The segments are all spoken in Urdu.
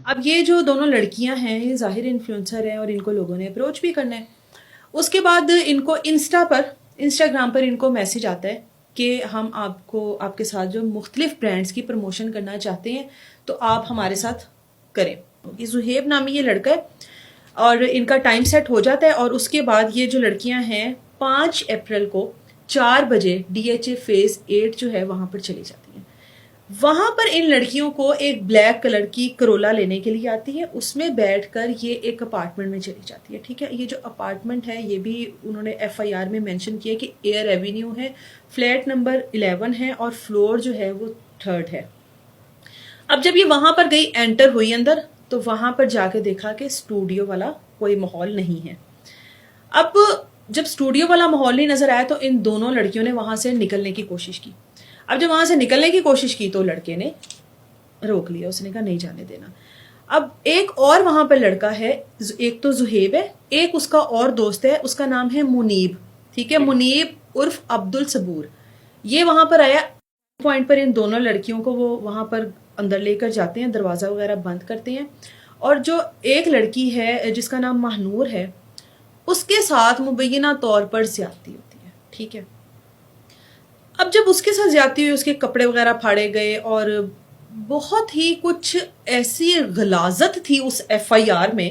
اب یہ جو دونوں لڑکیاں ہیں یہ ظاہر انفلوئنسر ہیں اور ان کو لوگوں نے اپروچ بھی کرنا ہے. اس کے بعد ان کو انسٹاگرام پر ان کو میسج آتا ہے کہ ہم آپ کے ساتھ جو مختلف برانڈس کی پروموشن کرنا چاہتے ہیں تو آپ ہمارے ساتھ کریں. زہیب نامی یہ لڑکا ہے اور ان کا ٹائم سیٹ ہو جاتا ہے. اور اس کے بعد یہ جو لڑکیاں ہیں 5 اپریل کو 4 بجے DHA فیز 8 جو ہے وہاں پر چلی جاتی ہیں. وہاں پر ان لڑکیوں کو ایک بلیک کلر کی کرولا لینے کے لیے آتی ہے. اس میں بیٹھ کر یہ ایک اپارٹمنٹ میں چلی جاتی ہے. ٹھیک ہے, یہ جو اپارٹمنٹ ہے یہ بھی انہوں نے FIR میں مینشن کیا کہ ایئر ایوینیو ہے, فلیٹ نمبر 11 ہے اور فلور جو ہے وہ 3rd ہے. اب جب یہ وہاں پر گئی, انٹر ہوئی اندر, تو وہاں پر جا کے دیکھا کہ اسٹوڈیو والا کوئی ماحول نہیں ہے. اب جب اسٹوڈیو والا ماحول نہیں نظر آیا تو ان دونوں لڑکیوں نے وہاں سے نکلنے کی کوشش کی. اب جب وہاں سے نکلنے کی کوشش کی تو لڑکے نے روک لیا, اس نے کہا نہیں جانے دینا. اب ایک اور وہاں پر لڑکا ہے, ایک تو زہیب ہے, ایک اس کا اور دوست ہے, اس کا نام ہے منیب. ٹھیک ہے, منیب عرف عبد الصبور. یہ وہاں پر آیا پوائنٹ پر ان دونوں لڑکیوں کو وہ وہاں پر اندر لے کر جاتے ہیں, دروازہ وغیرہ بند کرتے ہیں. اور جو ایک لڑکی ہے جس کا نام مہنور ہے اس کے ساتھ مبینہ طور پر زیادتی ہوتی ہے. ٹھیک ہے, اب جب اس کے ساتھ زیادتی ہوئی, اس کے کپڑے وغیرہ پھاڑے گئے اور بہت ہی کچھ ایسی غلاظت تھی اس FIR میں,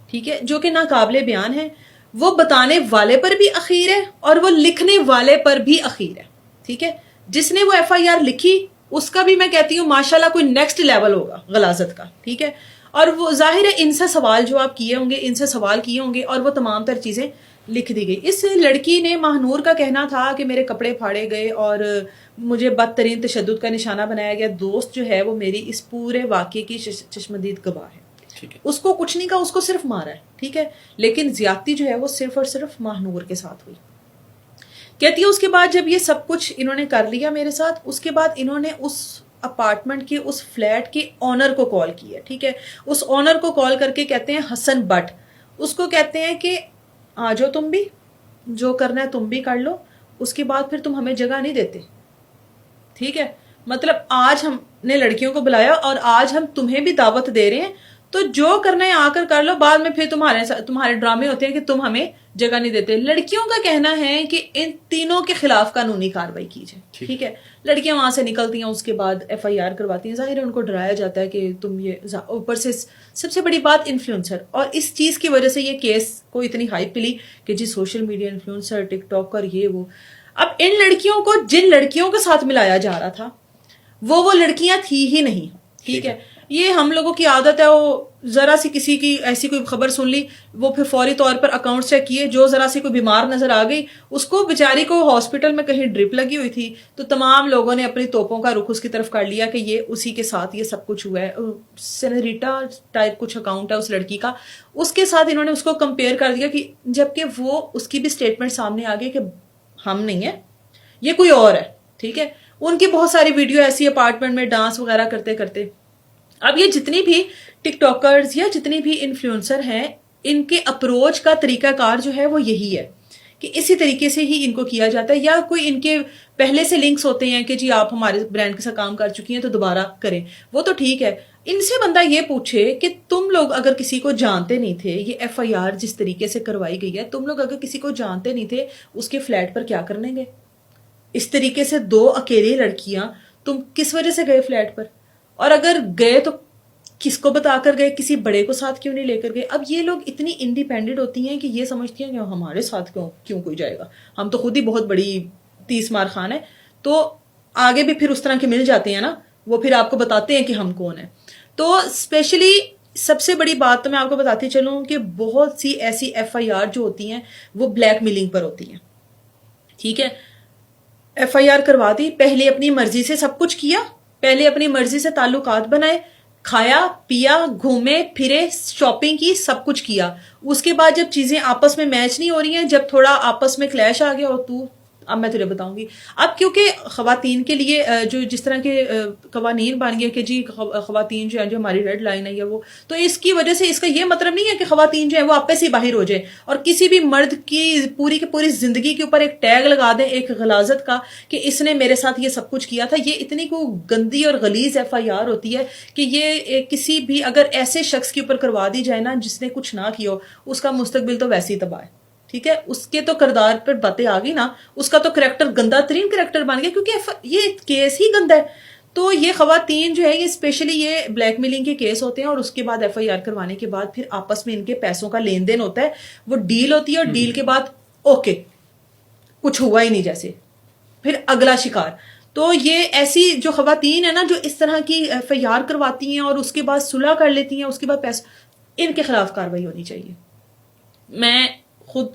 ٹھیک ہے, جو کہ ناقابل بیان ہے. وہ بتانے والے پر بھی اخیر ہے اور وہ لکھنے والے پر بھی اخیر ہے. ٹھیک ہے, جس نے وہ FIR لکھی اس کا بھی میں کہتی ہوں ماشاءاللہ کوئی نیکسٹ لیول ہوگا غلاظت کا. ٹھیک ہے, اور وہ ظاہر ہے ان سے سوال جو آپ کیے ہوں گے, ان سے سوال کیے ہوں گے اور وہ تمام تر چیزیں لکھ دی گئی. اس لڑکی نے, مہنور کا کہنا تھا کہ میرے کپڑے پھاڑے گئے اور مجھے بدترین تشدد کا نشانہ بنایا گیا. دوست جو ہے وہ میری اس پورے واقعے کی چشمدید گواہ ہے. اس کو کچھ نہیں کہا, اس کو صرف مارا ہے. ٹھیک ہے, لیکن زیادتی جو ہے وہ صرف اور صرف مہنور کے ساتھ ہوئی. کہتی ہے اس کے بعد جب یہ سب کچھ انہوں نے کر لیا میرے ساتھ, اس کے بعد انہوں نے اس اپارٹمنٹ کے, اس فلیٹ کے آنر کو کال کیا. ٹھیک ہے, اس آنر کو کال کر کے کہتے ہیں حسن بٹ, اس کو کہتے ہیں کہ آ جاؤ تم بھی, جو کرنا ہے تم بھی کر لو, اس کے بعد پھر تم ہمیں جگہ نہیں دیتے. ٹھیک ہے, مطلب آج ہم نے لڑکیوں کو بلایا اور آج ہم تمہیں بھی دعوت دے رہے ہیں, تو جو کرنا ہے آ کر لو, بعد میں پھر تمہارے ڈرامے ہوتے ہیں کہ تم ہمیں جگہ نہیں دیتے. لڑکیوں کا کہنا ہے کہ ان تینوں کے خلاف قانونی کارروائی کی جائے. ٹھیک ہے, لڑکیاں وہاں سے نکلتی ہیں, اس کے بعد FIR کرواتی ہیں. ظاہر ہے ان کو ڈرایا جاتا ہے کہ تم یہ, اوپر سے سب سے بڑی بات انفلوئنسر, اور اس چیز کی وجہ سے یہ کیس کو اتنی ہائپ ملی کہ جی سوشل میڈیا انفلوئنسر, ٹک ٹاک اور یہ وہ. اب ان لڑکیوں کو جن لڑکیوں کے ساتھ ملایا جا رہا تھا وہ لڑکیاں تھی ہی نہیں. ٹھیک ہے, یہ ہم لوگوں کی عادت ہے, وہ ذرا سی کسی کی ایسی کوئی خبر سن لی, وہ پھر فوری طور پر اکاؤنٹ چیک کیے, جو ذرا سی کوئی بیمار نظر آ گئی, اس کو بیچاری کو ہاسپٹل میں کہیں ڈرپ لگی ہوئی تھی, تو تمام لوگوں نے اپنی توپوں کا رخ اس کی طرف کر لیا کہ یہ اسی کے ساتھ یہ سب کچھ ہوا ہے. سینریٹا ٹائپ کچھ اکاؤنٹ ہے اس لڑکی کا, اس کے ساتھ انہوں نے اس کو کمپیئر کر دیا, کہ جبکہ وہ اس کی بھی اسٹیٹمنٹ سامنے آ گئی کہ ہم نہیں ہیں, یہ کوئی اور ہے. ٹھیک ہے, ان کی بہت ساری ویڈیو ایسی اپارٹمنٹ میں ڈانس وغیرہ کرتے کرتے. اب یہ جتنی بھی ٹک ٹاکرز یا جتنی بھی انفلوئنسر ہیں, ان کے اپروچ کا طریقہ کار جو ہے وہ یہی ہے کہ اسی طریقے سے ہی ان کو کیا جاتا ہے, یا کوئی ان کے پہلے سے لنکس ہوتے ہیں کہ جی آپ ہمارے برانڈ کے ساتھ کام کر چکی ہیں تو دوبارہ کریں. وہ تو ٹھیک ہے, ان سے بندہ یہ پوچھے کہ تم لوگ اگر کسی کو جانتے نہیں تھے, یہ FIR جس طریقے سے کروائی گئی ہے, تم لوگ اگر کسی کو جانتے نہیں تھے اس کے فلیٹ پر کیا کرنے گئے؟ اس طریقے سے 2 اکیلی لڑکیاں, تم کس وجہ سے گئے فلیٹ پر؟ اور اگر گئے تو کس کو بتا کر گئے, کسی بڑے کو ساتھ کیوں نہیں لے کر گئے؟ اب یہ لوگ اتنی انڈیپینڈنٹ ہوتی ہیں کہ یہ سمجھتی ہیں کہ ہمارے ساتھ کیوں کوئی جائے گا, ہم تو خود ہی بہت بڑی 30 مار خان ہے. تو آگے بھی پھر اس طرح کے مل جاتے ہیں نا, وہ پھر آپ کو بتاتے ہیں کہ ہم کون ہیں. تو اسپیشلی سب سے بڑی بات تو میں آپ کو بتاتی چلوں کہ بہت سی ایسی FIR جو ہوتی ہیں وہ بلیک میلنگ پر ہوتی ہیں. ٹھیک ہے, FIR کروا دی, پہلے اپنی مرضی سے سب کچھ کیا, پہلے اپنی مرضی سے تعلقات بنائے, کھایا پیا, گھومے پھرے, شاپنگ کی, سب کچھ کیا. اس کے بعد جب چیزیں آپس میں میچ نہیں ہو رہی ہیں, جب تھوڑا آپس میں کلیش آ گیا اور تو اب میں تجھے بتاؤں گی. اب کیونکہ خواتین کے لیے جو جس طرح کے قوانین بن گئے کہ جی خواتین جو ہیں جو ہماری ریڈ لائن ہے یا وہ, تو اس کی وجہ سے اس کا یہ مطلب نہیں ہے کہ خواتین جو ہیں وہ آپے سے باہر ہو جائیں اور کسی بھی مرد کی پوری زندگی کے اوپر ایک ٹیگ لگا دیں ایک غلاظت کا کہ اس نے میرے ساتھ یہ سب کچھ کیا تھا. یہ اتنی کو گندی اور غلیظ ایف آئی آر ہوتی ہے کہ یہ کسی بھی اگر ایسے شخص کے اوپر کروا دی جائے نا جس نے کچھ نہ کیا ہو, اس کا مستقبل تو ویسے ہی تباہ ہے. ٹھیک ہے, اس کے تو کردار پر باتیں آ گئی نا, اس کا تو کریکٹر گندا ترین کریکٹر بن گیا کیونکہ یہ کیس ہی گندا ہے. تو یہ خواتین جو ہے یہ اسپیشلی یہ بلیک میلنگ کے کیس ہوتے ہیں اور اس کے بعد ایف آئی آر کروانے کے بعد پھر آپس میں ان کے پیسوں کا لین دین ہوتا ہے, وہ ڈیل ہوتی ہے اور ڈیل کے بعد اوکے کچھ ہوا ہی نہیں جیسے پھر اگلا شکار. تو یہ ایسی جو خواتین ہیں نا جو اس طرح کی ایف آئی آر کرواتی ہیں اور اس کے بعد صلح کر لیتی ہیں, اس کے بعد پیسے, ان کے خلاف کاروائی ہونی چاہیے. میں خود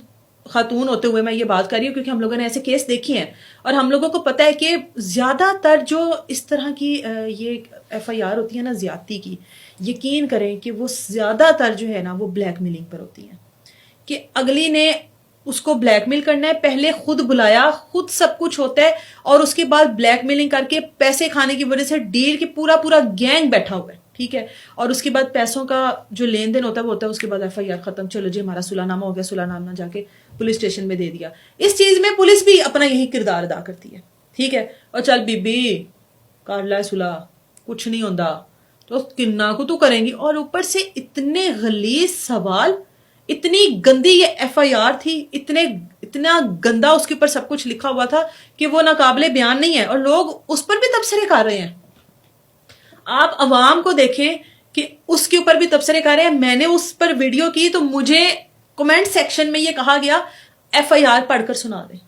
خاتون ہوتے ہوئے میں یہ بات کر رہی ہوں کیونکہ ہم لوگوں نے ایسے کیس دیکھے ہیں اور ہم لوگوں کو پتہ ہے کہ زیادہ تر جو اس طرح کی یہ ایف آئی آر ہوتی ہے نا زیادتی کی, یقین کریں کہ وہ زیادہ تر جو ہے نا وہ بلیک میلنگ پر ہوتی ہیں کہ اگلی نے اس کو بلیک میل کرنا ہے, پہلے خود بلایا, خود سب کچھ ہوتا ہے اور اس کے بعد بلیک میلنگ کر کے پیسے کھانے کی وجہ سے ڈیل کے پورا گینگ بیٹھا ہوا ہے. ٹھیک ہے, اور اس کے بعد پیسوں کا جو لین دین ہوتا ہے وہ ہوتا ہے, اس کے بعد ایف آئی آر ختم, چلو جی ہمارا صلح نامہ ہو گیا, صلح نامہ جا کے پولیس اسٹیشن میں دے دیا. اس چیز میں پولیس بھی اپنا یہی کردار ادا کرتی ہے. ٹھیک ہے, اور چل بی بی کر لے صلح, کچھ نہیں ہوندا, تو کنا کو تو کریں گی. اور اوپر سے اتنے غلیظ سوال, اتنی گندی یہ ایف آئی آر تھی, اتنا گندا اس کے اوپر سب کچھ لکھا ہوا تھا کہ وہ ناقابل بیان نہیں ہے, اور لوگ اس پر بھی تبصرے کر رہے ہیں. آپ عوام کو دیکھیں کہ اس کے اوپر بھی تبصرے کر رہے ہیں. میں نے اس پر ویڈیو کی تو مجھے کمنٹ سیکشن میں یہ کہا گیا ایف آئی آر پڑھ کر سنا دیں.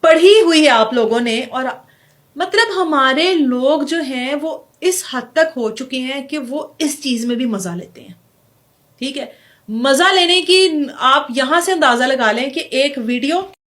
پڑھی ہوئی ہے آپ لوگوں نے, اور مطلب ہمارے لوگ جو ہیں وہ اس حد تک ہو چکے ہیں کہ وہ اس چیز میں بھی مزہ لیتے ہیں. ٹھیک ہے, مزہ لینے کی آپ یہاں سے اندازہ لگا لیں کہ ایک ویڈیو